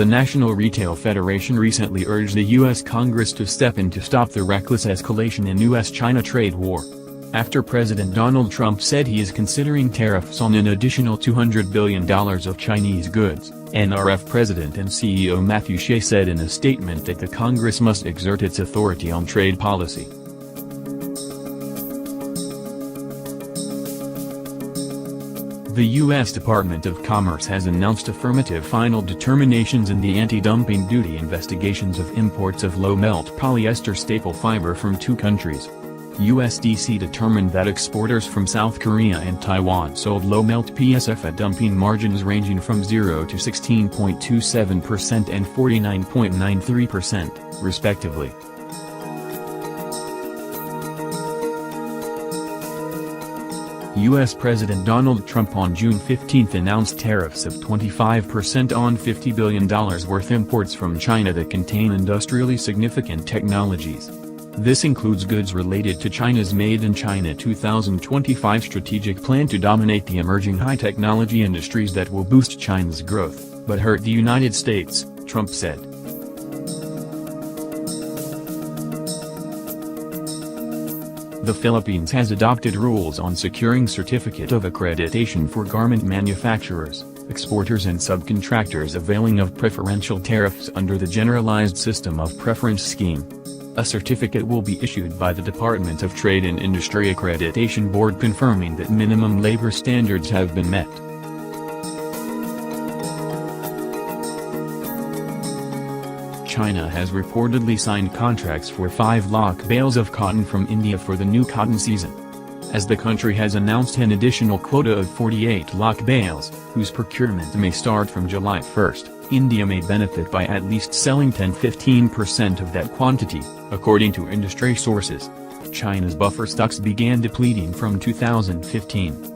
The National Retail Federation recently urged the U.S. Congress to step in to stop the reckless escalation in U.S.-China trade war. After President Donald Trump said he is considering tariffs on an additional $200 billion of Chinese goods, NRF President and CEO Matthew Shea said in a statement that the Congress must exert its authority on trade policy. The U.S. Department of Commerce has announced affirmative final determinations in the anti-dumping duty investigations of imports of low-melt polyester staple fiber from two countries. USDC determined that exporters from South Korea and Taiwan sold low-melt PSF at dumping margins ranging from 0 to 16.27% and 49.93%, respectively. U.S. President Donald Trump on June 15 announced tariffs of 25% on $50 billion worth imports from China that contain industrially significant technologies. This includes goods related to China's Made in China 2025 strategic plan to dominate the emerging high-technology industries that will boost China's growth, but hurt the United States, Trump said. The Philippines has adopted rules on securing certificate of accreditation for garment manufacturers, exporters and subcontractors availing of preferential tariffs under the Generalized System of Preference scheme. A certificate will be issued by the Department of Trade and Industry Accreditation Board confirming that minimum labor standards have been met. China has reportedly signed contracts for 5 lakh bales of cotton from India for the new cotton season. As the country has announced an additional quota of 48 lakh bales, whose procurement may start from July 1, India may benefit by at least selling 10–15% of that quantity, according to industry sources. China's buffer stocks began depleting from 2015.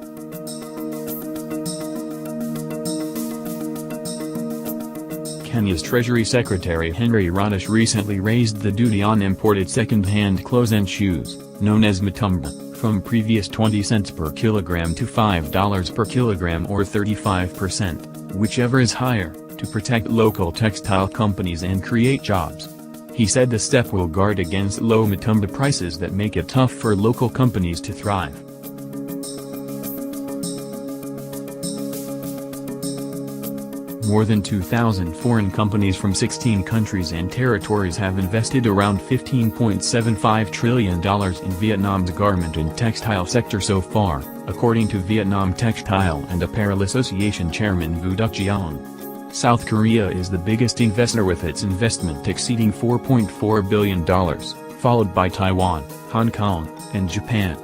Kenya's Treasury Secretary Henry Rotich recently raised the duty on imported second-hand clothes and shoes, known as mitumba, from previous 20 cents per kilogram to $5 per kilogram or 35%, whichever is higher, to protect local textile companies and create jobs. He said the step will guard against low mitumba prices that make it tough for local companies to thrive. More than 2,000 foreign companies from 16 countries and territories have invested around $15.75 trillion in Vietnam's garment and textile sector so far, according to Vietnam Textile and Apparel Association Chairman Vu Duc Giang. South Korea is the biggest investor with its investment exceeding $4.4 billion, followed by Taiwan, Hong Kong, and Japan.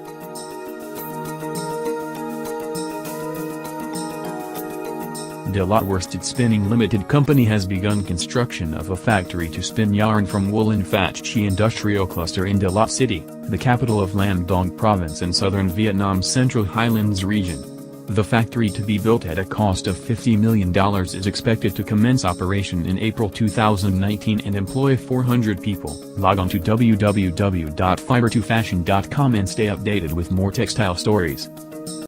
Delat Worsted Spinning Limited Company has begun construction of a factory to spin yarn from wool in Phat Chi Industrial Cluster in Delat City, the capital of Lan Dong Province in southern Vietnam's Central Highlands region. The factory, to be built at a cost of $50 million, is expected to commence operation in April 2019 and employ 400 people. Log on to www.fibre2fashion.com and stay updated with more textile stories.